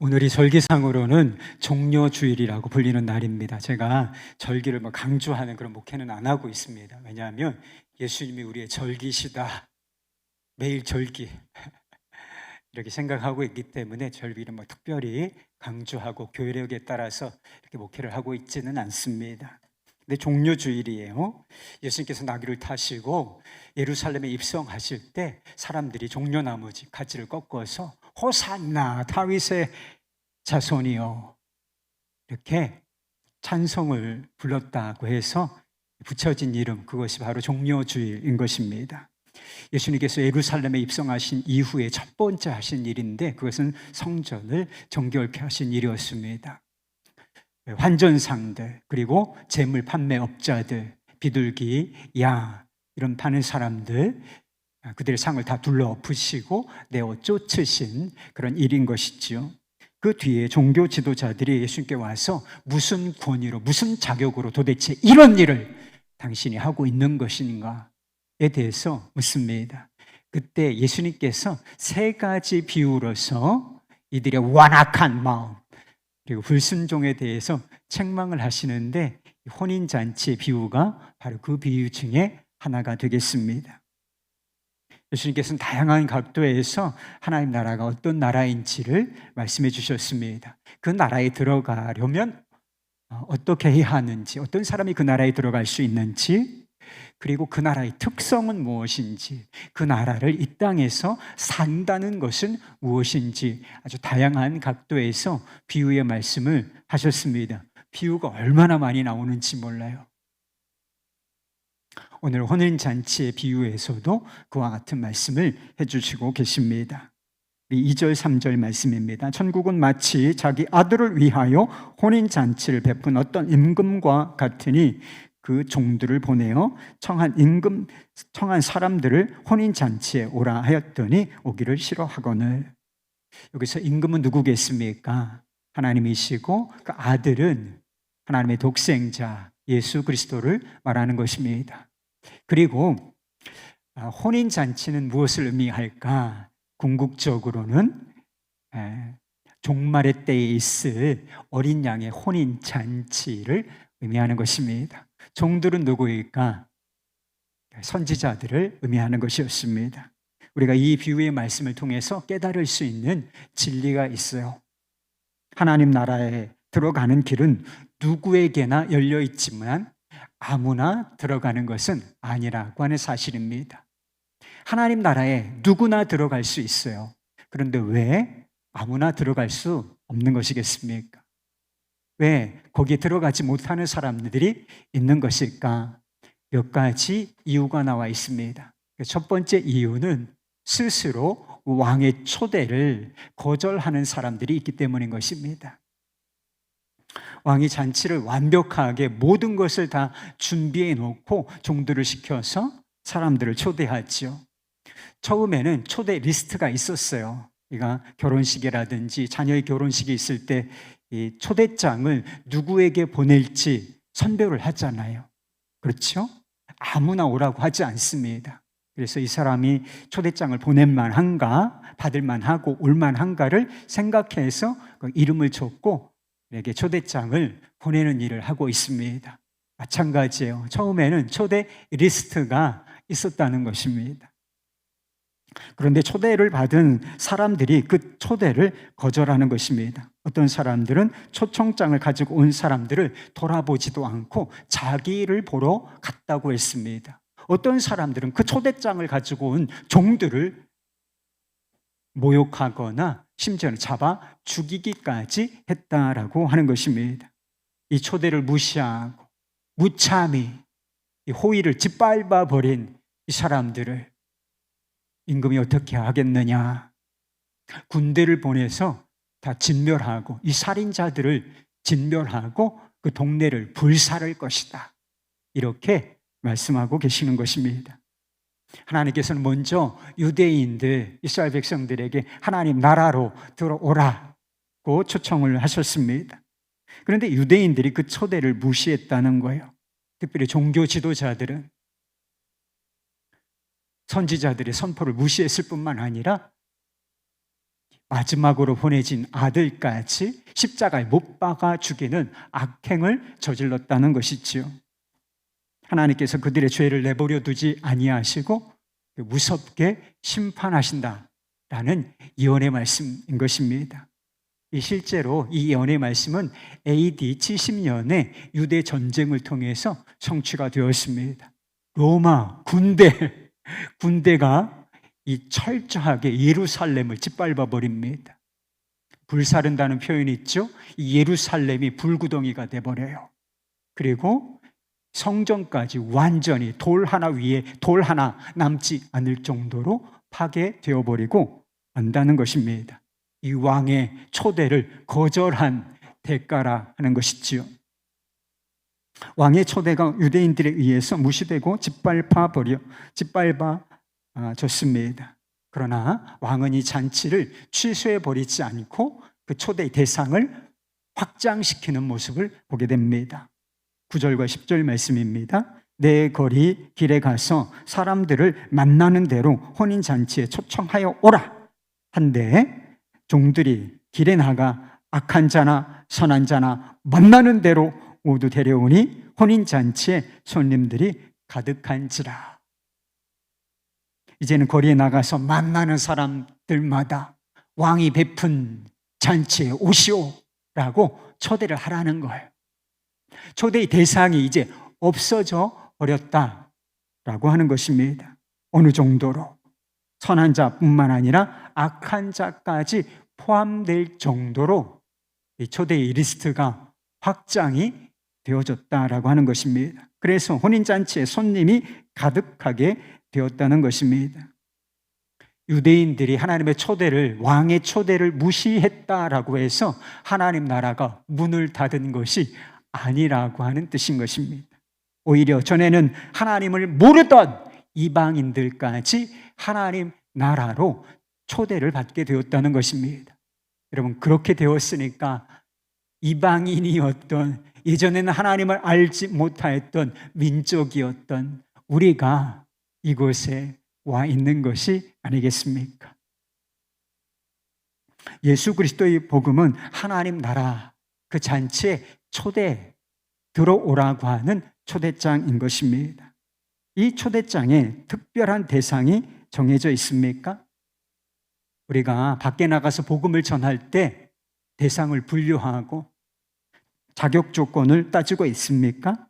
오늘이 절기상으로는 종려주일이라고 불리는 날입니다. 제가 절기를 강조하는 그런 목회는 안 하고 있습니다. 왜냐하면 예수님이 우리의 절기시다. 매일 절기. 이렇게 생각하고 있기 때문에 절기를 특별히 강조하고 교회력에 따라서 이렇게 목회를 하고 있지는 않습니다. 근데 종려주일이에요. 예수님께서 나귀를 타시고 예루살렘에 입성하실 때 사람들이 종려나무지 가지를 꺾어서 호산나 다윗의 자손이요 이렇게 찬송을 불렀다고 해서 붙여진 이름, 그것이 바로 종려주일인 것입니다. 예수님께서 예루살렘에 입성하신 이후에 첫 번째 하신 일인데 그것은 성전을 정결케 하신 일이었습니다. 환전상들, 그리고 재물 판매업자들, 비둘기, 양 이런 파는 사람들, 그들의 상을 다 둘러엎으시고 내어 쫓으신 그런 일인 것이지요. 그 뒤에 종교 지도자들이 예수님께 와서 무슨 권위로, 무슨 자격으로 도대체 이런 일을 당신이 하고 있는 것인가에 대해서 묻습니다. 그때 예수님께서 세 가지 비유로서 이들의 완악한 마음 그리고 불순종에 대해서 책망을 하시는데 혼인잔치의 비유가 바로 그 비유 중에 하나가 되겠습니다. 예수님께서는 다양한 각도에서 하나님 나라가 어떤 나라인지를 말씀해 주셨습니다. 그 나라에 들어가려면 어떻게 해야 하는지, 어떤 사람이 그 나라에 들어갈 수 있는지, 그리고 그 나라의 특성은 무엇인지, 그 나라를 이 땅에서 산다는 것은 무엇인지 아주 다양한 각도에서 비유의 말씀을 하셨습니다. 비유가 얼마나 많이 나오는지 몰라요. 오늘 혼인잔치의 비유에서도 그와 같은 말씀을 해주시고 계십니다. 2절 3절 말씀입니다. 천국은 마치 자기 아들을 위하여 혼인잔치를 베푼 어떤 임금과 같으니 그 종들을 보내어 청한 사람들을 혼인잔치에 오라 하였더니 오기를 싫어하거늘. 여기서 임금은 누구겠습니까? 하나님이시고 그 아들은 하나님의 독생자 예수 그리스도를 말하는 것입니다. 그리고 혼인잔치는 무엇을 의미할까? 궁극적으로는 종말의 때에 있을 어린 양의 혼인잔치를 의미하는 것입니다. 종들은 누구일까? 선지자들을 의미하는 것이었습니다. 우리가 이 비유의 말씀을 통해서 깨달을 수 있는 진리가 있어요. 하나님 나라에 들어가는 길은 누구에게나 열려 있지만 아무나 들어가는 것은 아니라고 하는 사실입니다. 하나님 나라에 누구나 들어갈 수 있어요. 그런데 왜 아무나 들어갈 수 없는 것이겠습니까? 왜 거기에 들어가지 못하는 사람들이 있는 것일까? 몇 가지 이유가 나와 있습니다. 첫 번째 이유는 스스로 왕의 초대를 거절하는 사람들이 있기 때문인 것입니다. 왕이 잔치를 완벽하게 모든 것을 다 준비해 놓고 종들을 시켜서 사람들을 초대하죠. 처음에는 초대 리스트가 있었어요. 그러니까 결혼식이라든지 자녀의 결혼식이 있을 때 이 초대장을 누구에게 보낼지 선별을 하잖아요. 그렇죠? 아무나 오라고 하지 않습니다. 그래서 이 사람이 초대장을 보낼 만한가, 받을 만하고 올 만한가를 생각해서 그 이름을 적고 에게 초대장을 보내는 일을 하고 있습니다. 마찬가지예요. 처음에는 초대 리스트가 있었다는 것입니다. 그런데 초대를 받은 사람들이 그 초대를 거절하는 것입니다. 어떤 사람들은 초청장을 가지고 온 사람들을 돌아보지도 않고 자기를 보러 갔다고 했습니다. 어떤 사람들은 그 초대장을 가지고 온 종들을 모욕하거나 심지어는 잡아 죽이기까지 했다라고 하는 것입니다. 이 초대를 무시하고 무참히 이 호의를 짓밟아 버린 이 사람들을 임금이 어떻게 하겠느냐? 군대를 보내서 다 진멸하고 이 살인자들을 진멸하고 그 동네를 불살할 것이다. 이렇게 말씀하고 계시는 것입니다. 하나님께서는 먼저 유대인들, 이스라엘 백성들에게 하나님 나라로 들어오라고 초청을 하셨습니다. 그런데 유대인들이 그 초대를 무시했다는 거예요. 특별히 종교 지도자들은 선지자들의 선포를 무시했을 뿐만 아니라 마지막으로 보내진 아들까지 십자가에 못 박아 죽이는 악행을 저질렀다는 것이지요. 하나님께서 그들의 죄를 내버려 두지 아니하시고 무섭게 심판하신다라는 예언의 말씀인 것입니다. 실제로 이 예언의 말씀은 AD 70년에 유대 전쟁을 통해서 성취가 되었습니다. 로마 군대가 이 철저하게 예루살렘을 짓밟아 버립니다. 불사른다는 표현이 있죠. 이 예루살렘이 불구덩이가 돼버려요. 그리고 성전까지 완전히 돌 하나 위에 돌 하나 남지 않을 정도로 파괴되어 버리고 만다는 것입니다. 이 왕의 초대를 거절한 대가라 하는 것이지요. 왕의 초대가 유대인들에 의해서 무시되고 짓밟아졌습니다. 그러나 왕은 이 잔치를 취소해 버리지 않고 그 초대의 대상을 확장시키는 모습을 보게 됩니다. 9절과 10절 말씀입니다. 내 거리 길에 가서 사람들을 만나는 대로 혼인잔치에 초청하여 오라 한데 종들이 길에 나가 악한 자나 선한 자나 만나는 대로 모두 데려오니 혼인잔치에 손님들이 가득한지라. 이제는 거리에 나가서 만나는 사람들마다 왕이 베푼 잔치에 오시오라고 초대를 하라는 거예요. 초대의 대상이 이제 없어져 버렸다라고 하는 것입니다. 어느 정도로 선한 자뿐만 아니라 악한 자까지 포함될 정도로 이 초대의 리스트가 확장이 되어졌다라고 하는 것입니다. 그래서 혼인잔치에 손님이 가득하게 되었다는 것입니다. 유대인들이 하나님의 초대를, 왕의 초대를 무시했다라고 해서 하나님 나라가 문을 닫은 것이 아니라고 하는 뜻인 것입니다. 오히려 전에는 하나님을 모르던 이방인들까지 하나님 나라로 초대를 받게 되었다는 것입니다. 여러분, 그렇게 되었으니까 이방인이었던, 예전에는 하나님을 알지 못하였던 민족이었던 우리가 이곳에 와 있는 것이 아니겠습니까? 예수 그리스도의 복음은 하나님 나라 그 잔치에 초대 들어오라고 하는 초대장인 것입니다. 이 초대장에 특별한 대상이 정해져 있습니까? 우리가 밖에 나가서 복음을 전할 때 대상을 분류하고 자격 조건을 따지고 있습니까?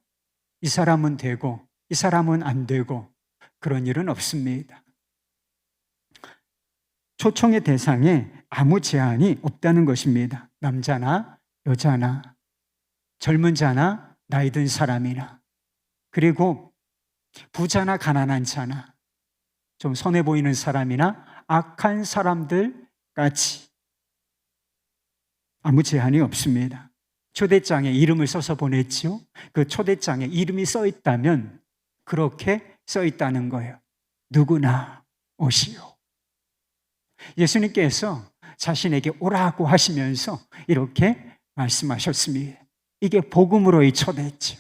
이 사람은 되고 이 사람은 안 되고 그런 일은 없습니다. 초청의 대상에 아무 제한이 없다는 것입니다. 남자나 여자나 젊은 자나 나이 든 사람이나, 그리고 부자나 가난한 자나 좀 선해 보이는 사람이나 악한 사람들까지 아무 제한이 없습니다. 초대장에 이름을 써서 보냈지요. 그 초대장에 이름이 써 있다면 그렇게 써 있다는 거예요. 누구나 오시오. 예수님께서 자신에게 오라고 하시면서 이렇게 말씀하셨습니다. 이게 복음으로의 초대지요.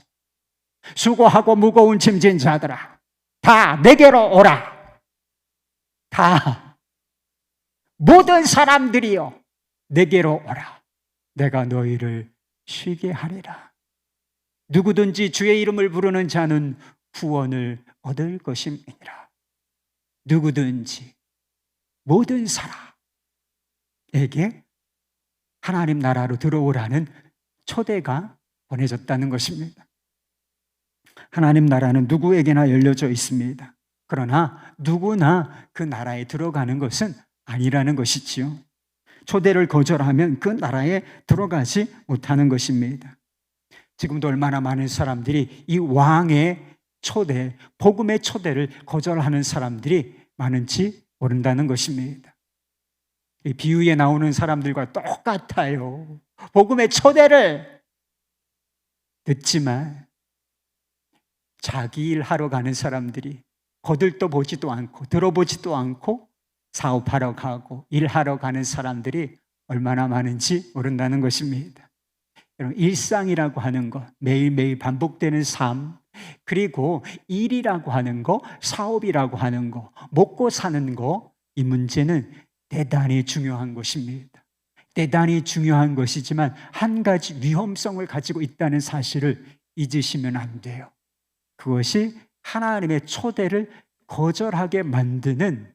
수고하고 무거운 짐진 자들아, 다 내게로 오라. 다 모든 사람들이요, 내게로 오라. 내가 너희를 쉬게 하리라. 누구든지 주의 이름을 부르는 자는 구원을 얻을 것임이니라. 누구든지 모든 사람에게 하나님 나라로 들어오라는 초대가 보내졌다는 것입니다. 하나님 나라는 누구에게나 열려져 있습니다. 그러나 누구나 그 나라에 들어가는 것은 아니라는 것이지요. 초대를 거절하면 그 나라에 들어가지 못하는 것입니다. 지금도 얼마나 많은 사람들이 이 왕의 초대, 복음의 초대를 거절하는 사람들이 많은지 모른다는 것입니다. 이 비유에 나오는 사람들과 똑같아요. 복음의 초대를 듣지만 자기 일 하러 가는 사람들이 거들떠 보지도 않고 들어보지도 않고 사업하러 가고 일하러 가는 사람들이 얼마나 많은지 모른다는 것입니다. 여러분, 일상이라고 하는 것, 매일매일 반복되는 삶, 그리고 일이라고 하는 거, 사업이라고 하는 거, 먹고 사는 거, 이 문제는 대단히 중요한 것입니다. 대단히 중요한 것이지만 한 가지 위험성을 가지고 있다는 사실을 잊으시면 안 돼요. 그것이 하나님의 초대를 거절하게 만드는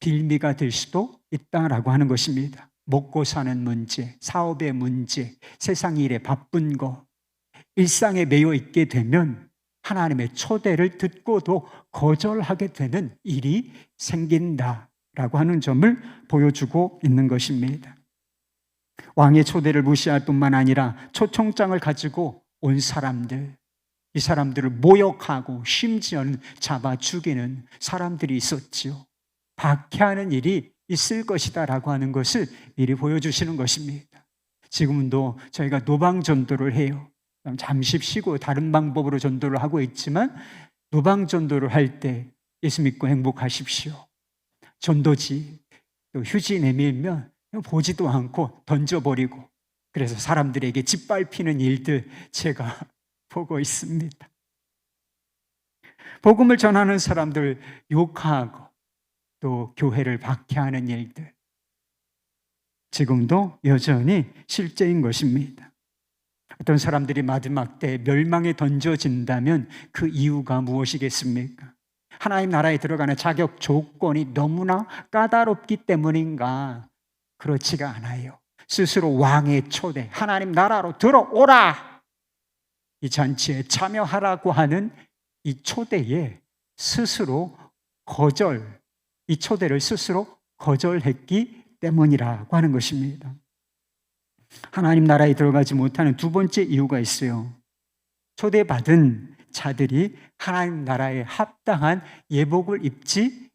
빌미가 될 수도 있다라고 하는 것입니다. 먹고 사는 문제, 사업의 문제, 세상 일에 바쁜 거, 일상에 매여 있게 되면 하나님의 초대를 듣고도 거절하게 되는 일이 생긴다라고 하는 점을 보여주고 있는 것입니다. 왕의 초대를 무시할 뿐만 아니라 초청장을 가지고 온 사람들, 이 사람들을 모욕하고 심지어는 잡아 죽이는 사람들이 있었지요. 박해하는 일이 있을 것이다 라고 하는 것을 미리 보여주시는 것입니다. 지금도 저희가 노방전도를 해요. 잠시 쉬고 다른 방법으로 전도를 하고 있지만 노방전도를 할 때 예수 믿고 행복하십시오. 전도지 또 휴지 내밀면 보지도 않고 던져버리고, 그래서 사람들에게 짓밟히는 일들 제가 보고 있습니다. 복음을 전하는 사람들 욕하고 또 교회를 박해하는 일들, 지금도 여전히 실제인 것입니다. 어떤 사람들이 마지막 때 멸망에 던져진다면 그 이유가 무엇이겠습니까? 하나님 나라에 들어가는 자격 조건이 너무나 까다롭기 때문인가? 그렇지가 않아요. 스스로 왕의 초대, 하나님 나라로 들어오라! 이 잔치에 참여하라고 하는 이 초대에 스스로 이 초대를 스스로 거절했기 때문이라고 하는 것입니다. 하나님 나라에 들어가지 못하는 두 번째 이유가 있어요. 초대받은 자들이 하나님 나라에 합당한 예복을 입지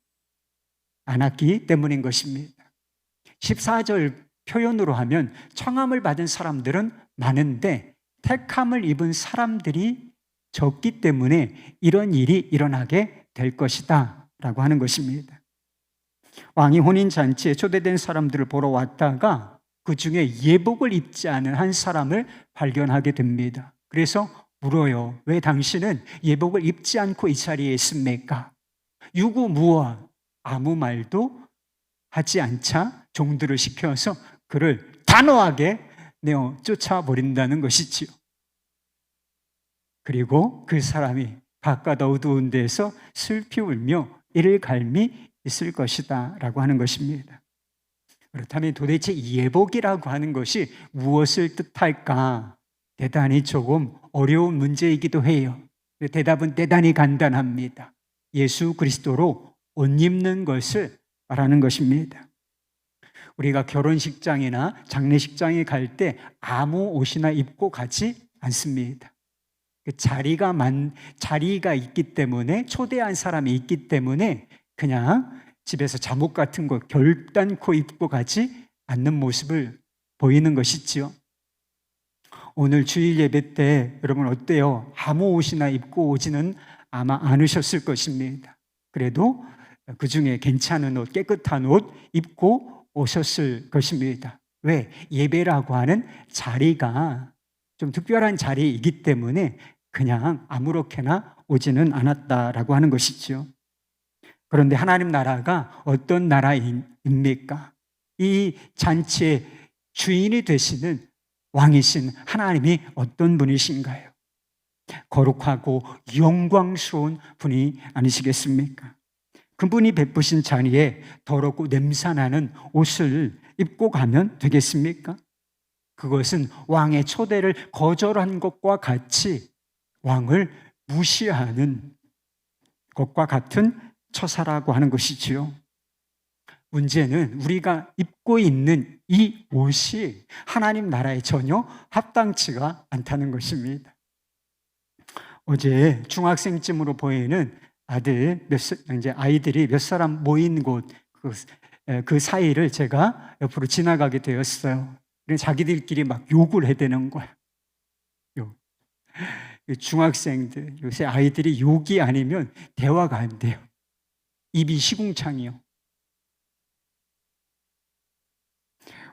않았기 때문인 것입니다. 14절 표현으로 하면 청함을 받은 사람들은 많은데 택함을 입은 사람들이 적기 때문에 이런 일이 일어나게 될 것이다 라고 하는 것입니다. 왕이 혼인잔치에 초대된 사람들을 보러 왔다가 그 중에 예복을 입지 않은 한 사람을 발견하게 됩니다. 그래서 물어요. 왜 당신은 예복을 입지 않고 이 자리에 있습니까? 유구무원, 아무 말도 하지 않자 종들을 시켜서 그를 단호하게 내어 쫓아버린다는 것이지요. 그리고 그 사람이 바깥 어두운 데서 슬피 울며 이를 갈미 있을 것이다 라고 하는 것입니다. 그렇다면 도대체 예복이라고 하는 것이 무엇을 뜻할까? 대단히 조금 어려운 문제이기도 해요. 대답은 대단히 간단합니다. 예수 그리스도로 옷 입는 것을 말하는 것입니다. 우리가 결혼식장이나 장례식장에 갈 때 아무 옷이나 입고 가지 않습니다. 그 자리가 있기 때문에, 초대한 사람이 있기 때문에 그냥 집에서 잠옷 같은 거 결단코 입고 가지 않는 모습을 보이는 것이지요. 오늘 주일 예배 때 여러분 어때요? 아무 옷이나 입고 오지는 아마 않으셨을 것입니다. 그래도 그 중에 괜찮은 옷, 깨끗한 옷 입고 오셨을 것입니다. 왜? 예배라고 하는 자리가 좀 특별한 자리이기 때문에 그냥 아무렇게나 오지는 않았다라고 하는 것이죠. 그런데 하나님 나라가 어떤 나라입니까? 이 잔치의 주인이 되시는 왕이신 하나님이 어떤 분이신가요? 거룩하고 영광스러운 분이 아니시겠습니까? 그분이 베푸신 자리에 더럽고 냄새나는 옷을 입고 가면 되겠습니까? 그것은 왕의 초대를 거절한 것과 같이 왕을 무시하는 것과 같은 처사라고 하는 것이지요. 문제는 우리가 입고 있는 이 옷이 하나님 나라에 전혀 합당치가 않다는 것입니다. 어제 중학생쯤으로 보이는 아이들이 몇 사람 모인 곳, 그 사이를 제가 옆으로 지나가게 되었어요. 자기들끼리 막 욕을 해대는 거야. 중학생들, 요새 아이들이 욕이 아니면 대화가 안 돼요. 입이 시궁창이요.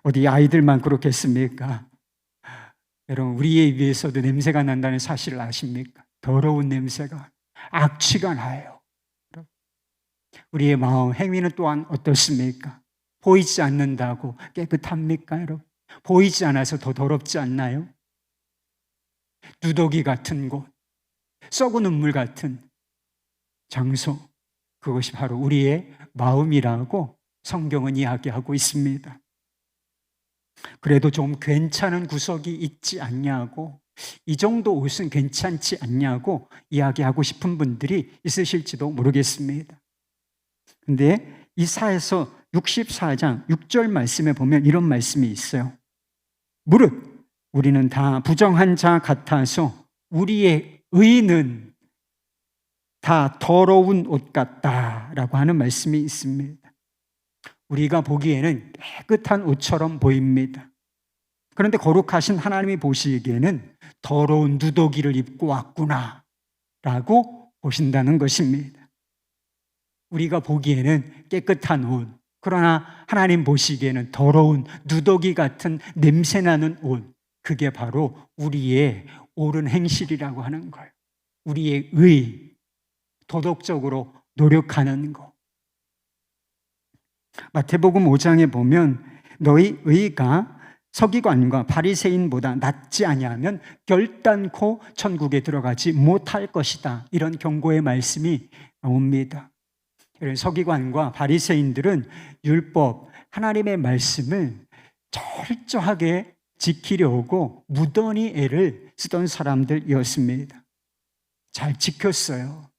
어디 아이들만 그렇겠습니까? 여러분, 우리의 입에서도 냄새가 난다는 사실을 아십니까? 더러운 냄새가, 악취가 나요. 우리의 마음, 행위는 또한 어떻습니까? 보이지 않는다고 깨끗합니까, 여러분? 보이지 않아서 더 더럽지 않나요? 누더기 같은 곳, 썩은 눈물 같은 장소, 그것이 바로 우리의 마음이라고 성경은 이야기하고 있습니다. 그래도 좀 괜찮은 구석이 있지 않냐고, 이 정도 옷은 괜찮지 않냐고 이야기하고 싶은 분들이 있으실지도 모르겠습니다. 근데 이사야서 64장 6절 말씀에 보면 이런 말씀이 있어요. 무릇 우리는 다 부정한 자 같아서 우리의 의는 다 더러운 옷 같다라고 하는 말씀이 있습니다. 우리가 보기에는 깨끗한 옷처럼 보입니다. 그런데 거룩하신 하나님이 보시기에는 더러운 누더기를 입고 왔구나 라고 보신다는 것입니다. 우리가 보기에는 깨끗한 옷, 그러나 하나님 보시기에는 더러운 누더기 같은 냄새나는 옷, 그게 바로 우리의 옳은 행실이라고 하는 거예요. 우리의 의, 도덕적으로 노력하는 것. 마태복음 5장에 보면 너희 의가 서기관과 바리새인보다 낫지 아니하면 결단코 천국에 들어가지 못할 것이다. 이런 경고의 말씀이 나옵니다. 서기관과 바리새인들은 율법, 하나님의 말씀을 철저하게 지키려고 무던히 애를 쓰던 사람들이었습니다. 잘 지켰어요.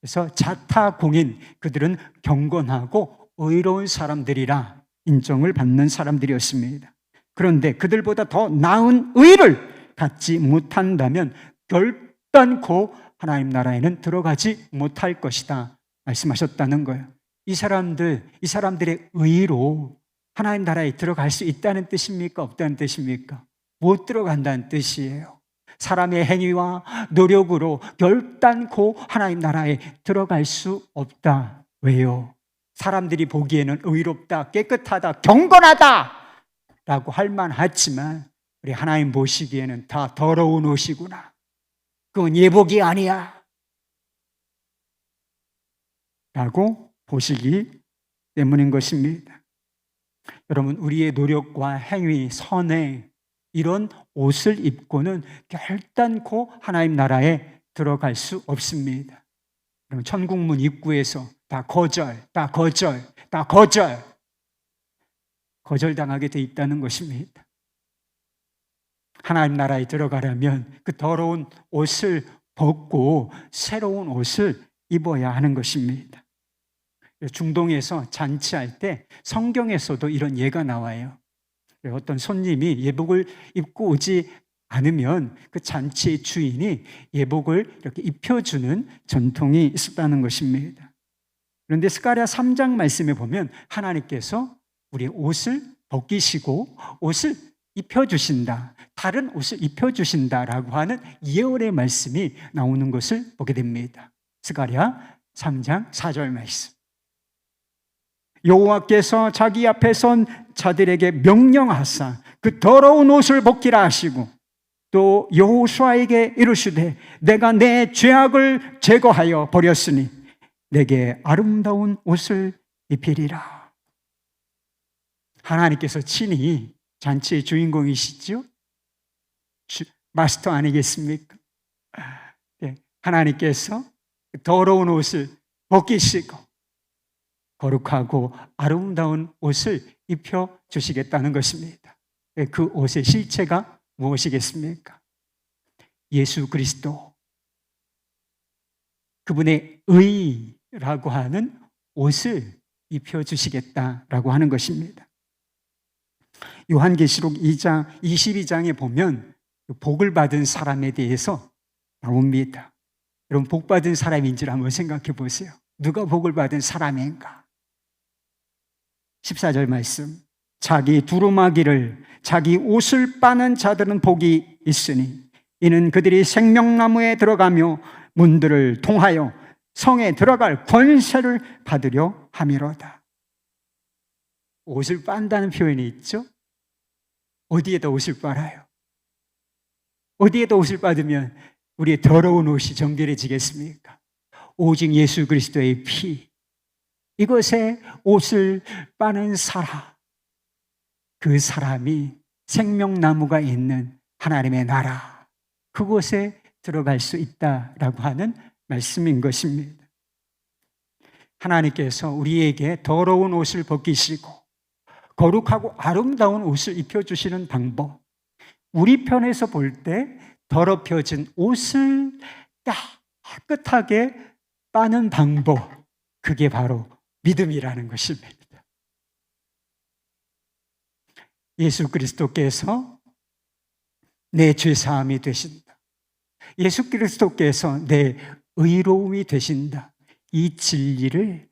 그래서 자타공인, 그들은 경건하고 의로운 사람들이라 인정을 받는 사람들이었습니다. 그런데 그들보다 더 나은 의를 갖지 못한다면 결단코 하나님 나라에는 들어가지 못할 것이다 말씀하셨다는 거예요. 이 사람들의 의로 하나님 나라에 들어갈 수 있다는 뜻입니까? 없다는 뜻입니까? 못 들어간다는 뜻이에요. 사람의 행위와 노력으로 결단코 하나님 나라에 들어갈 수 없다. 왜요? 사람들이 보기에는 의롭다, 깨끗하다, 경건하다 라고 할 만하지만 우리 하나님 보시기에는 다 더러운 옷이구나. 그건 예복이 아니야 라고 보시기 때문인 것입니다. 여러분, 우리의 노력과 행위, 선행, 이런 옷을 입고는 결단코 하나님 나라에 들어갈 수 없습니다. 그럼 천국문 입구에서 다 거절당하게 돼 있다는 것입니다. 하나님 나라에 들어가려면 그 더러운 옷을 벗고 새로운 옷을 입어야 하는 것입니다. 중동에서 잔치할 때 성경에서도 이런 예가 나와요. 어떤 손님이 예복을 입고 오지 않으면 그 잔치의 주인이 예복을 이렇게 입혀주는 전통이 있었다는 것입니다. 그런데 스가랴 3장 말씀에 보면 하나님께서 우리의 옷을 벗기시고 옷을 입혀주신다, 다른 옷을 입혀주신다라고 하는 예언의 말씀이 나오는 것을 보게 됩니다. 스가랴 3장 4절 말씀. 여호와께서 자기 앞에 선 자들에게 명령하사 그 더러운 옷을 벗기라 하시고 또 여호수아에게 이르시되 내가 내 죄악을 제거하여 버렸으니 내게 아름다운 옷을 입히리라. 하나님께서 친히 잔치의 주인공이시죠? 마스터 아니겠습니까? 네, 하나님께서 더러운 옷을 벗기시고 거룩하고 아름다운 옷을 입혀주시겠다는 것입니다. 그 옷의 실체가 무엇이겠습니까? 예수 그리스도, 그분의 의라고 하는 옷을 입혀주시겠다라고 하는 것입니다. 요한계시록 2장 22장에 보면 복을 받은 사람에 대해서 나옵니다. 여러분, 복 받은 사람인지를 한번 생각해 보세요. 누가 복을 받은 사람인가? 14절 말씀. 자기 두루마기를 자기 옷을 빠는 자들은 복이 있으니 이는 그들이 생명나무에 들어가며 문들을 통하여 성에 들어갈 권세를 받으려 함이로다. 옷을 빤다는 표현이 있죠? 어디에다 옷을 빨아요? 어디에다 옷을 받으면 우리의 더러운 옷이 정결해지겠습니까? 오직 예수 그리스도의 피, 이것에 옷을 빠는 사람, 그 사람이 생명나무가 있는 하나님의 나라, 그곳에 들어갈 수 있다라고 하는 말씀인 것입니다. 하나님께서 우리에게 더러운 옷을 벗기시고 거룩하고 아름다운 옷을 입혀주시는 방법, 우리 편에서 볼 때 더럽혀진 옷을 깨끗하게 빠는 방법, 그게 바로 믿음이라는 것입니다. 예수 그리스도께서 내 죄사함이 되신다, 예수 그리스도께서 내 의로움이 되신다, 이 진리를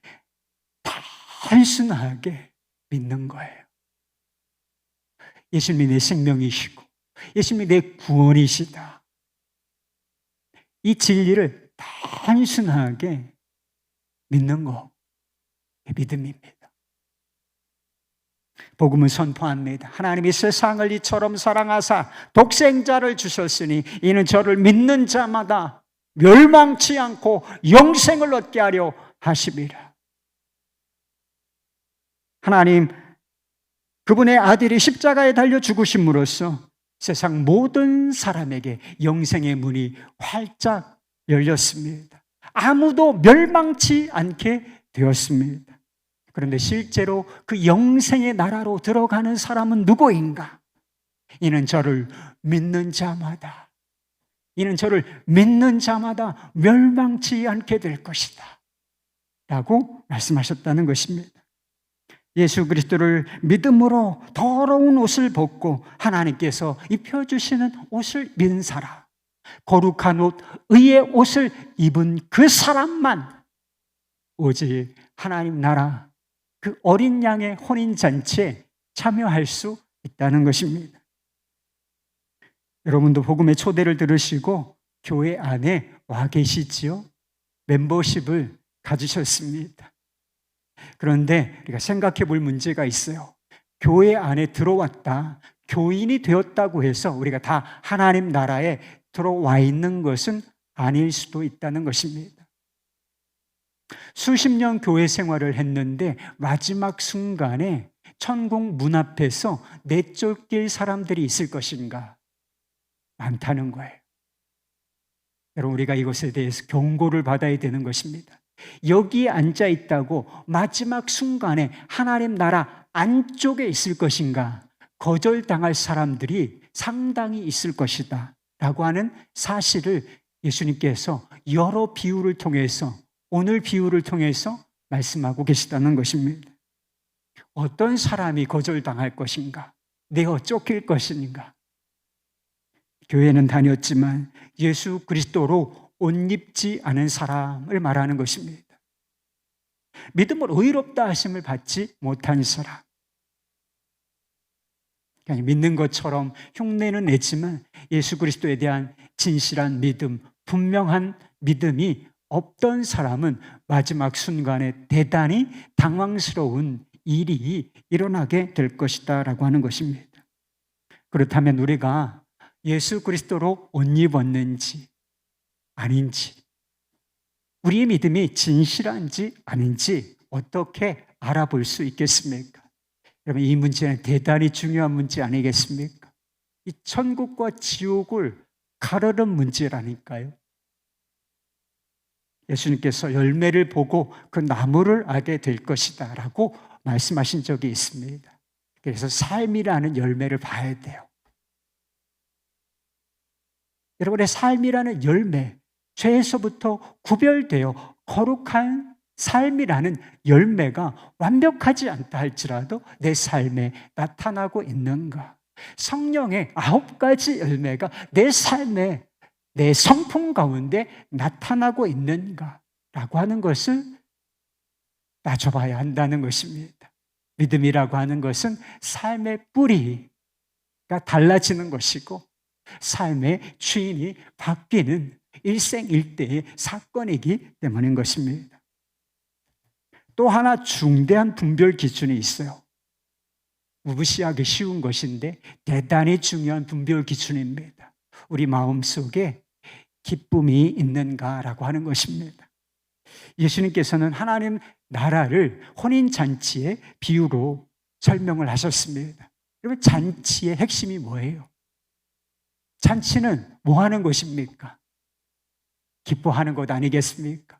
단순하게 믿는 거예요. 예수님이 내 생명이시고 예수님이 내 구원이시다, 이 진리를 단순하게 믿는 거, 믿음입니다. 복음은 선포합니다. 하나님이 세상을 이처럼 사랑하사 독생자를 주셨으니 이는 저를 믿는 자마다 멸망치 않고 영생을 얻게 하려 하심이라. 하나님, 그분의 아들이 십자가에 달려 죽으심으로써 세상 모든 사람에게 영생의 문이 활짝 열렸습니다. 아무도 멸망치 않게 되었습니다. 그런데 실제로 그 영생의 나라로 들어가는 사람은 누구인가? 이는 저를 믿는 자마다, 이는 저를 믿는 자마다 멸망치 않게 될 것이다 라고 말씀하셨다는 것입니다. 예수 그리스도를 믿음으로 더러운 옷을 벗고 하나님께서 입혀주시는 옷을 믿는 사람, 거룩한 옷, 의의 옷을 입은 그 사람만 오직 하나님 나라, 그 어린 양의 혼인잔치에 참여할 수 있다는 것입니다. 여러분도 복음의 초대를 들으시고 교회 안에 와 계시지요? 멤버십을 가지셨습니다. 그런데 우리가 생각해 볼 문제가 있어요. 교회 안에 들어왔다, 교인이 되었다고 해서 우리가 다 하나님 나라에 들어와 있는 것은 아닐 수도 있다는 것입니다. 수십 년 교회 생활을 했는데 마지막 순간에 천국 문 앞에서 내쫓길 사람들이 있을 것인가? 많다는 거예요. 여러분, 우리가 이것에 대해서 경고를 받아야 되는 것입니다. 여기에 앉아 있다고 마지막 순간에 하나님 나라 안쪽에 있을 것인가? 거절당할 사람들이 상당히 있을 것이다 라고 하는 사실을 예수님께서 여러 비유를 통해서, 오늘 비유를 통해서 말씀하고 계시다는 것입니다. 어떤 사람이 거절당할 것인가? 내어 쫓길 것인가? 교회는 다녔지만 예수 그리스도로 옷 입지 않은 사람을 말하는 것입니다. 믿음으로 의롭다 하심을 받지 못한 사람, 그냥 믿는 것처럼 흉내는 내지만 예수 그리스도에 대한 진실한 믿음, 분명한 믿음이 없던 사람은 마지막 순간에 대단히 당황스러운 일이 일어나게 될 것이다 라고 하는 것입니다. 그렇다면 우리가 예수 그리스도로 옷 입었는지 아닌지, 우리의 믿음이 진실한지 아닌지 어떻게 알아볼 수 있겠습니까? 여러분, 이 문제는 대단히 중요한 문제 아니겠습니까? 이 천국과 지옥을 가르는 문제라니까요. 예수님께서 열매를 보고 그 나무를 알게 될 것이다 라고 말씀하신 적이 있습니다. 그래서 삶이라는 열매를 봐야 돼요. 여러분의 삶이라는 열매, 죄에서부터 구별되어 거룩한 삶이라는 열매가 완벽하지 않다 할지라도 내 삶에 나타나고 있는가? 성령의 9가지 열매가 내 삶에, 내 성품 가운데 나타나고 있는가? 라고 하는 것을 따져봐야 한다는 것입니다. 믿음이라고 하는 것은 삶의 뿌리가 달라지는 것이고 삶의 주인이 바뀌는 일생일대의 사건이기 때문인 것입니다. 또 하나 중대한 분별 기준이 있어요. 무시하기 쉬운 것인데 대단히 중요한 분별 기준입니다. 우리 마음속에 기쁨이 있는가라고 하는 것입니다. 예수님께서는 하나님 나라를 혼인잔치의 비유로 설명을 하셨습니다. 여러분, 잔치의 핵심이 뭐예요? 잔치는 뭐 하는 것입니까? 기뻐하는 것 아니겠습니까?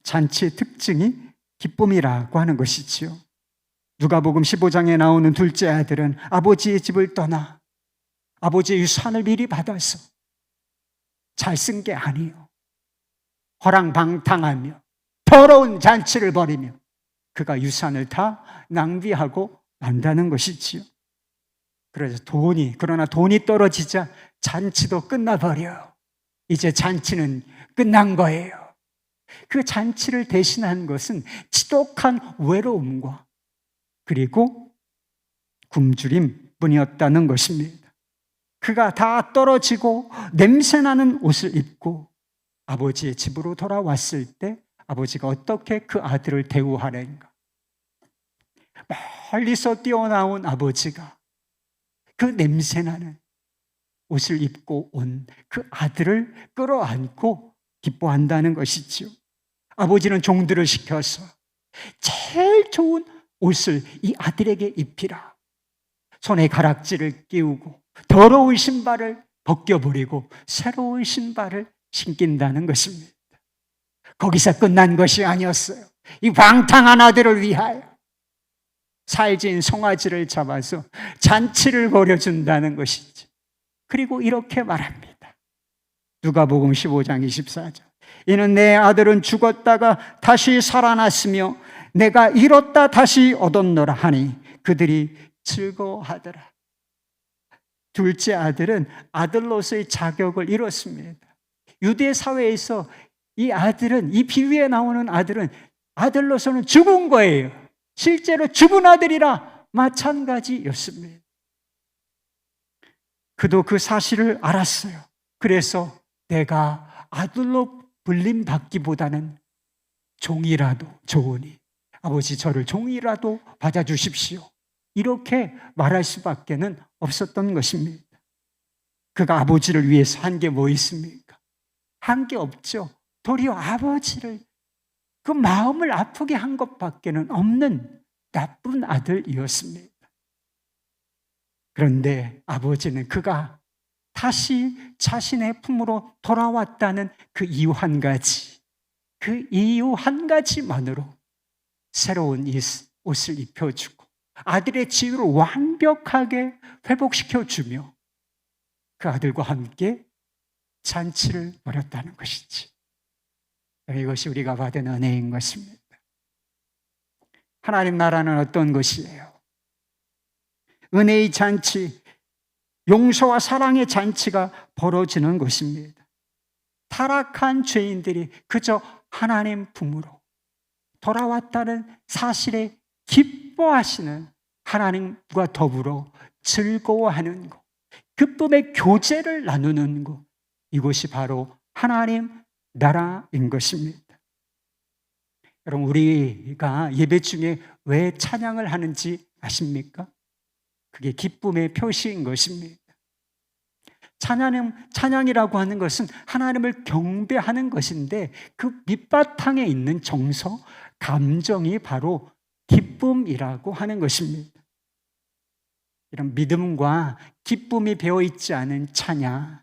잔치의 특징이 기쁨이라고 하는 것이지요. 누가복음 15장에 나오는 둘째 아들은 아버지의 집을 떠나 아버지의 유산을 미리 받아서 잘 쓴 게 아니요, 허랑방탕하며 더러운 잔치를 벌이며 그가 유산을 다 낭비하고 만다는 것이지요. 그러나 돈이 떨어지자 잔치도 끝나버려. 이제 잔치는 끝난 거예요. 그 잔치를 대신한 것은 지독한 외로움과 그리고 굶주림 뿐이었다는 것입니다. 그가 다 떨어지고 냄새나는 옷을 입고 아버지의 집으로 돌아왔을 때 아버지가 어떻게 그 아들을 대우하는가? 멀리서 뛰어나온 아버지가 그 냄새나는 옷을 입고 온 그 아들을 끌어안고 기뻐한다는 것이지요. 아버지는 종들을 시켜서 제일 좋은 옷을 이 아들에게 입히라. 손에 가락지를 끼우고 더러운 신발을 벗겨버리고 새로운 신발을 신긴다는 것입니다. 거기서 끝난 것이 아니었어요. 이 방탕한 아들을 위하여 살진 송아지를 잡아서 잔치를 벌여준다는 것이죠. 그리고 이렇게 말합니다. 누가복음 15장 24절. 이는 내 아들은 죽었다가 다시 살아났으며 내가 잃었다 다시 얻었노라 하니 그들이 즐거워하더라. 둘째 아들은 아들로서의 자격을 잃었습니다. 유대 사회에서 이 아들은, 이 비유에 나오는 아들은 아들로서는 죽은 거예요. 실제로 죽은 아들이라 마찬가지였습니다. 그도 그 사실을 알았어요. 그래서 내가 아들로 불림받기보다는 종이라도 좋으니 아버지 저를 종이라도 받아주십시오. 이렇게 말할 수밖에는 없었던 것입니다. 그가 아버지를 위해서 한 게 뭐 있습니까? 한 게 없죠. 도리어 아버지를 그 마음을 아프게 한 것밖에는 없는 나쁜 아들이었습니다. 그런데 아버지는 그가 다시 자신의 품으로 돌아왔다는 그 이유 한 가지, 그 이유 한 가지만으로 새로운 옷을 입혀주고 아들의 지위를 완벽하게 회복시켜주며 그 아들과 함께 잔치를 벌였다는 것이지. 이것이 우리가 받은 은혜인 것입니다. 하나님 나라는 어떤 것이에요? 은혜의 잔치, 용서와 사랑의 잔치가 벌어지는 것입니다. 타락한 죄인들이 그저 하나님 품으로 돌아왔다는 사실에 기뻐하시는 하나님과 더불어 즐거워하는 것, 기쁨의 교제를 나누는 것, 이것이 바로 하나님 나라인 것입니다. 여러분, 우리가 예배 중에 왜 찬양을 하는지 아십니까? 그게 기쁨의 표시인 것입니다. 찬양이라고 하는 것은 하나님을 경배하는 것인데 그 밑바탕에 있는 정서, 감정이 바로 기쁨이라고 하는 것입니다. 이런 믿음과 기쁨이 배어있지 않은 찬양,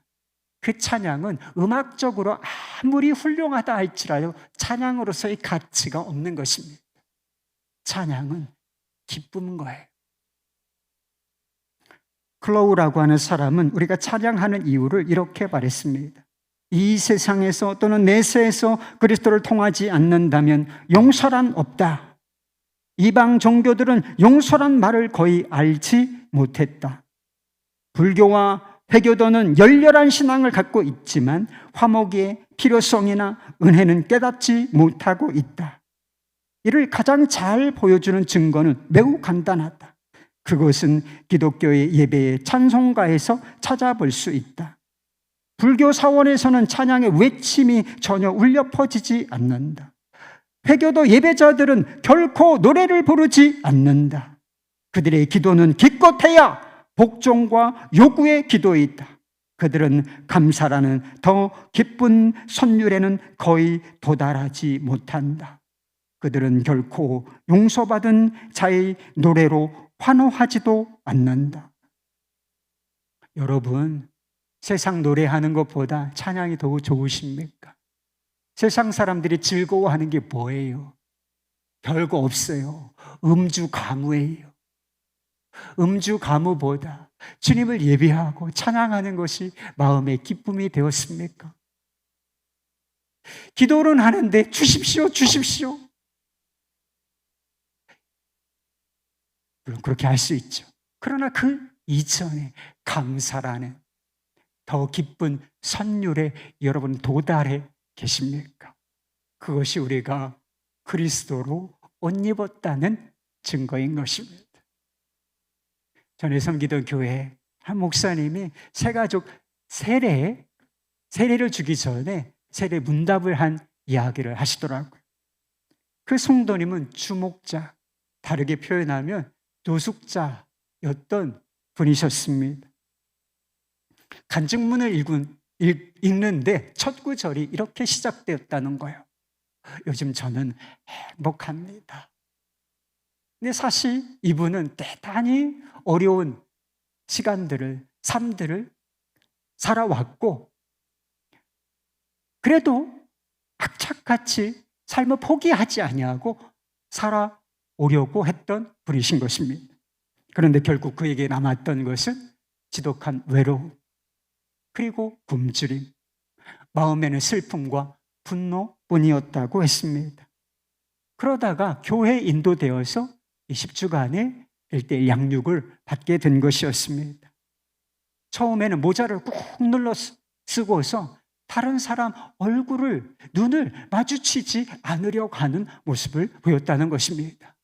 그 찬양은 음악적으로 아무리 훌륭하다 할지라도 찬양으로서의 가치가 없는 것입니다. 찬양은 기쁨인 거예요. 클로우라고 하는 사람은 우리가 찬양하는 이유를 이렇게 말했습니다. 이 세상에서 또는 내세에서 그리스도를 통하지 않는다면 용서란 없다. 이방 종교들은 용서란 말을 거의 알지 못했다. 불교와 회교도는 열렬한 신앙을 갖고 있지만 화목의 필요성이나 은혜는 깨닫지 못하고 있다. 이를 가장 잘 보여주는 증거는 매우 간단하다. 그것은 기독교의 예배의 찬송가에서 찾아볼 수 있다. 불교 사원에서는 찬양의 외침이 전혀 울려 퍼지지 않는다. 회교도 예배자들은 결코 노래를 부르지 않는다. 그들의 기도는 기껏해야 복종과 요구의 기도이다. 그들은 감사라는 더 기쁜 선율에는 거의 도달하지 못한다. 그들은 결코 용서받은 자의 노래로 환호하지도 않는다. 여러분, 세상 노래하는 것보다 찬양이 더 좋으십니까? 세상 사람들이 즐거워하는 게 뭐예요? 별거 없어요. 음주 가무예요. 음주 가무보다 주님을 예배하고 찬양하는 것이 마음의 기쁨이 되었습니까? 기도는 하는데 주십시오, 주십시오. 물론 그렇게 할 수 있죠. 그러나 그 이전에 감사라는 더 기쁜 선율에 여러분 도달해 계십니까? 그것이 우리가 그리스도로 옷 입었다는 증거인 것입니다. 전에 섬기던 교회 한 목사님이 새 가족 세례를 주기 전에 세례 문답을 한 이야기를 하시더라고요. 그 성도님은 주목자, 다르게 표현하면 노숙자였던 분이셨습니다. 간증문을 읽는데 첫 구절이 이렇게 시작되었다는 거예요. 요즘 저는 행복합니다. 근데 사실 이분은 대단히 어려운 시간들을, 삶들을 살아왔고, 그래도 악착같이 삶을 포기하지 아니하고 살아오려고 했던 분이신 것입니다. 그런데 결국 그에게 남았던 것은 지독한 외로움, 그리고 굶주림, 마음에는 슬픔과 분노뿐이었다고 했습니다. 그러다가 교회에 인도되어서 20주간의 일대일 양육을 받게 된 것이었습니다. 처음에는 모자를 꾹 눌러 쓰고서 다른 사람 눈을 마주치지 않으려고 하는 모습을 보였다는 것입니다.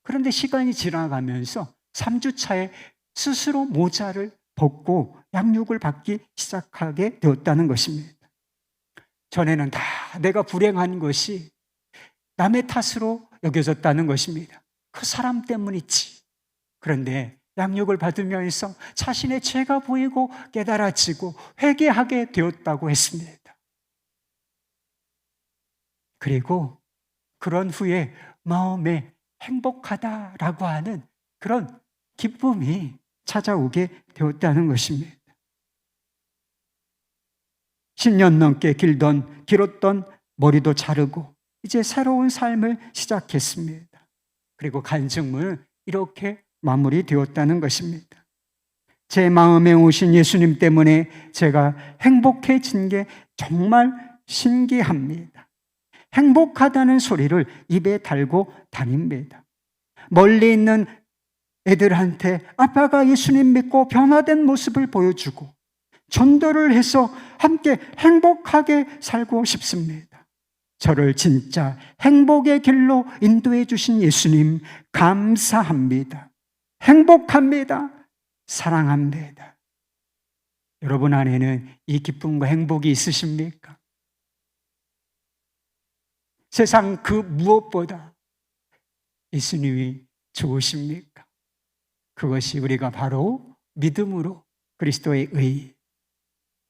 그런데 시간이 지나가면서 3주 차에 스스로 모자를 벗고 양육을 받기 시작하게 되었다는 것입니다. 전에는 다 내가 불행한 것이 남의 탓으로 여겨졌다는 것입니다. 그 사람 때문이지. 그런데 양육을 받으면서 자신의 죄가 보이고 깨달아지고 회개하게 되었다고 했습니다. 그리고 그런 후에 마음에 행복하다라고 하는 그런 기쁨이 찾아오게 되었다는 것입니다. 10년 넘게 길었던 머리도 자르고 이제 새로운 삶을 시작했습니다. 그리고 간증문은 이렇게 마무리되었다는 것입니다. 제 마음에 오신 예수님 때문에 제가 행복해진 게 정말 신기합니다. 행복하다는 소리를 입에 달고 다닙니다. 멀리 있는 애들한테 아빠가 예수님 믿고 변화된 모습을 보여주고 전도를 해서 함께 행복하게 살고 싶습니다. 저를 진짜 행복의 길로 인도해 주신 예수님 감사합니다. 행복합니다. 사랑합니다. 여러분 안에는 이 기쁨과 행복이 있으십니까? 세상 그 무엇보다 예수님이 좋으십니까? 그것이 우리가 바로 믿음으로 그리스도의 의,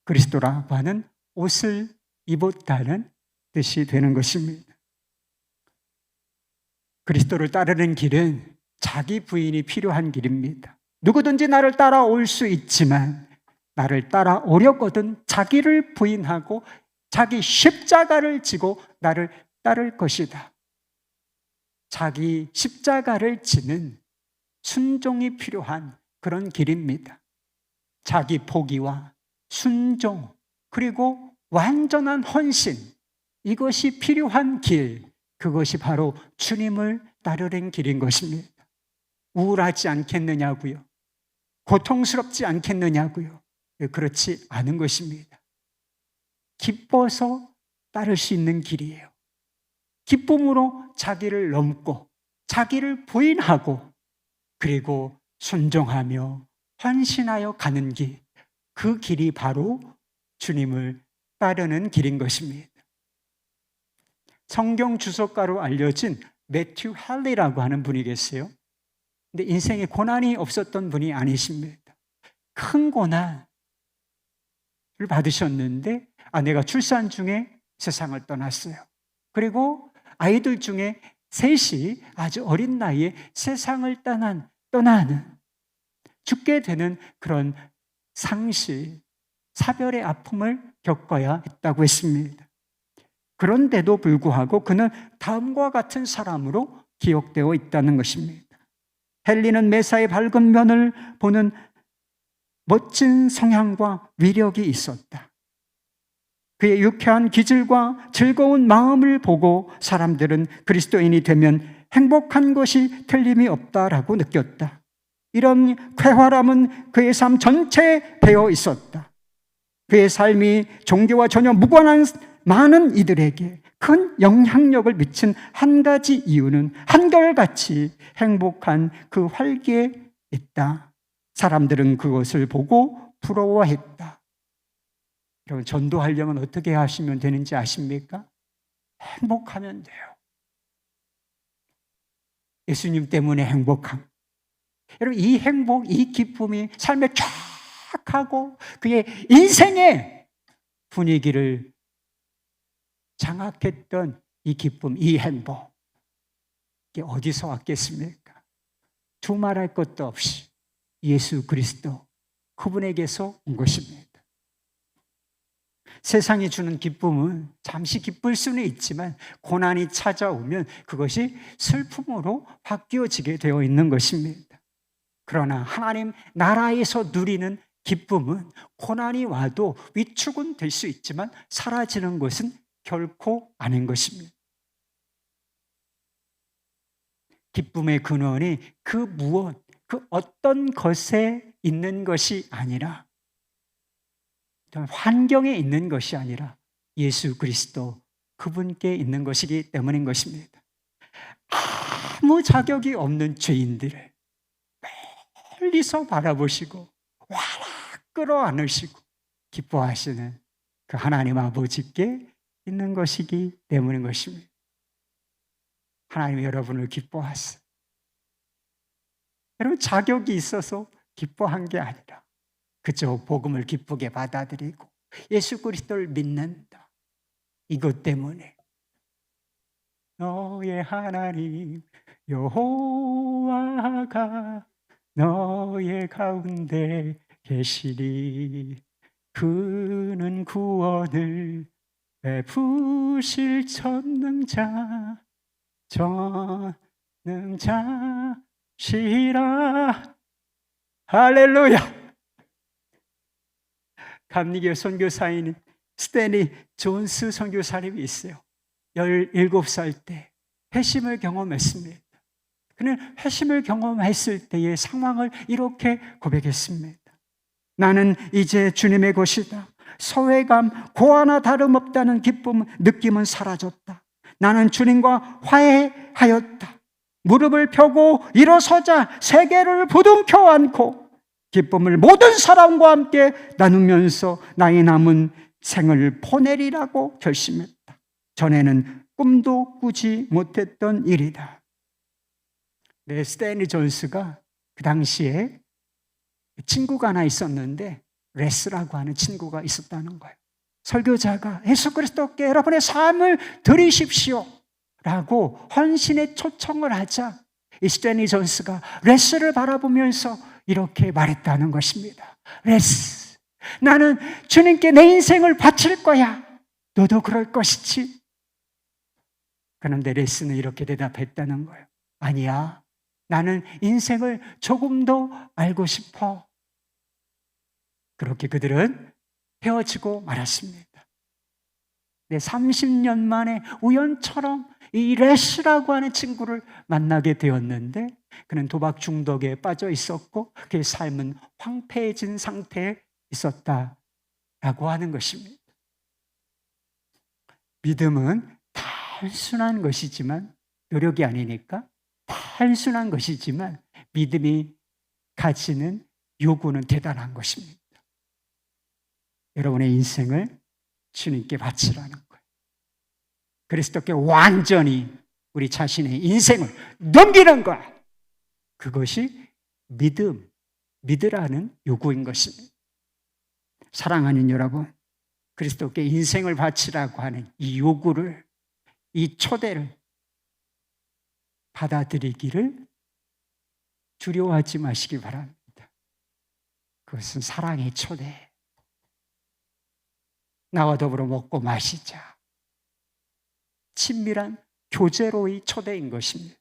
그리스도라고 하는 옷을 입었다는 뜻이 되는 것입니다. 그리스도를 따르는 길은 자기 부인이 필요한 길입니다. 누구든지 나를 따라올 수 있지만 나를 따라오려거든 자기를 부인하고 자기 십자가를 지고 나를 따를 것이다. 자기 십자가를 지는 순종이 필요한 그런 길입니다. 자기 포기와 순종, 그리고 완전한 헌신, 이것이 필요한 길, 그것이 바로 주님을 따르는 길인 것입니다. 우울하지 않겠느냐고요? 고통스럽지 않겠느냐고요? 그렇지 않은 것입니다. 기뻐서 따를 수 있는 길이에요. 기쁨으로 자기를 넘고 자기를 부인하고 그리고 순종하며 헌신하여 가는 길, 그 길이 바로 주님을 따르는 길인 것입니다. 성경 주석가로 알려진 매튜 할리라고 하는 분이 계세요. 근데 인생에 고난이 없었던 분이 아니십니다. 큰 고난, 받으셨는데 아내가 출산 중에 세상을 떠났어요. 그리고 아이들 중에 셋이 아주 어린 나이에 세상을 떠나는 죽게 되는 그런 상실, 사별의 아픔을 겪어야 했다고 했습니다. 그런데도 불구하고 그는 다음과 같은 사람으로 기억되어 있다는 것입니다. 헨리는 메사의 밝은 면을 보는 멋진 성향과 위력이 있었다. 그의 유쾌한 기질과 즐거운 마음을 보고 사람들은 그리스도인이 되면 행복한 것이 틀림이 없다라고 느꼈다. 이런 쾌활함은 그의 삶 전체에 배어 있었다. 그의 삶이 종교와 전혀 무관한 많은 이들에게 큰 영향력을 미친 한 가지 이유는 한결같이 행복한 그 활기에 있다. 사람들은 그것을 보고 부러워했다. 여러분, 전도하려면 어떻게 하시면 되는지 아십니까? 행복하면 돼요. 예수님 때문에 행복함. 여러분, 이 행복, 이 기쁨이 삶에 쫙 하고 그의 인생의 분위기를 장악했던 이 기쁨, 이 행복, 이게 어디서 왔겠습니까? 두말할 것도 없이 예수 그리스도, 그분에게서 온 것입니다. 세상이 주는 기쁨은 잠시 기쁠 수는 있지만 고난이 찾아오면 그것이 슬픔으로 바뀌어지게 되어 있는 것입니다. 그러나 하나님 나라에서 누리는 기쁨은 고난이 와도 위축은 될 수 있지만 사라지는 것은 결코 아닌 것입니다. 기쁨의 근원이 그 무엇, 그 어떤 것에 있는 것이 아니라, 환경에 있는 것이 아니라 예수 그리스도, 그분께 있는 것이기 때문인 것입니다. 아무 자격이 없는 죄인들을 멀리서 바라보시고 와락 끌어안으시고 기뻐하시는 그 하나님 아버지께 있는 것이기 때문인 것입니다. 하나님이 여러분을 기뻐하세요. 여러분, 자격이 있어서 기뻐한 게 아니라 그저 복음을 기쁘게 받아들이고 예수 그리스도를 믿는다. 이것 때문에 너의 하나님 여호와가 너의 가운데 계시리. 그는 구원을 베푸실 전능자시라. 할렐루야. 감리교 선교사인 스탠리 존스 선교사님이 있어요. 17살 때 회심을 경험했습니다. 그는 회심을 경험했을 때의 상황을 이렇게 고백했습니다. 나는 이제 주님의 것이다. 소외감, 고아나 다름없다는 느낌은 사라졌다. 나는 주님과 화해하였다. 무릎을 펴고 일어서자 세계를 부둥켜 안고 기쁨을 모든 사람과 함께 나누면서 나의 남은 생을 보내리라고 결심했다. 전에는 꿈도 꾸지 못했던 일이다. 네, 스탠리 존스가 그 당시에 친구가 하나 있었는데 레스라고 하는 친구가 있었다는 거예요. 설교자가 예수 그리스도께 여러분의 삶을 드리십시오 라고 헌신의 초청을 하자 이 스탠리 존스가 레스를 바라보면서 이렇게 말했다는 것입니다. 레스, 나는 주님께 내 인생을 바칠 거야. 너도 그럴 것이지. 그런데 레스는 이렇게 대답했다는 거예요. 아니야, 나는 인생을 조금 더 알고 싶어. 그렇게 그들은 헤어지고 말았습니다. 30년 만에 우연처럼 이 레스라고 하는 친구를 만나게 되었는데 그는 도박 중독에 빠져 있었고 그의 삶은 황폐해진 상태에 있었다라고 하는 것입니다. 믿음은 단순한 것이지만, 노력이 아니니까 단순한 것이지만 믿음이 가지는 요구는 대단한 것입니다. 여러분의 인생을 주님께 바치라는 거예요. 그리스도께 완전히 우리 자신의 인생을 넘기는 것, 그것이 믿으라는 요구인 것입니다. 사랑하는 여러분, 그리스도께 인생을 바치라고 하는 이 요구를, 이 초대를 받아들이기를 두려워하지 마시기 바랍니다. 그것은 사랑의 초대. 나와 더불어 먹고 마시자. 친밀한 교제로의 초대인 것입니다.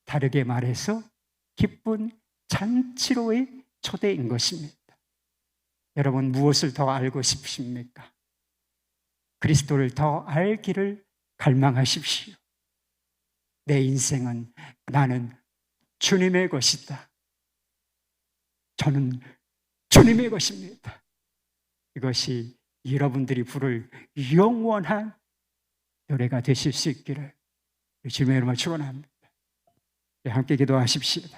다르게 말해서 기쁜 잔치로의 초대인 것입니다. 여러분, 무엇을 더 알고 싶으십니까? 그리스도를 더 알기를 갈망하십시오. 내 인생은 나는 주님의 것이다. 저는 주님의 것입니다. 이것이 여러분들이 부를 영원한 노래가 되실 수 있기를 주님의 이름으로 축원합니다. 함께 기도하십시다.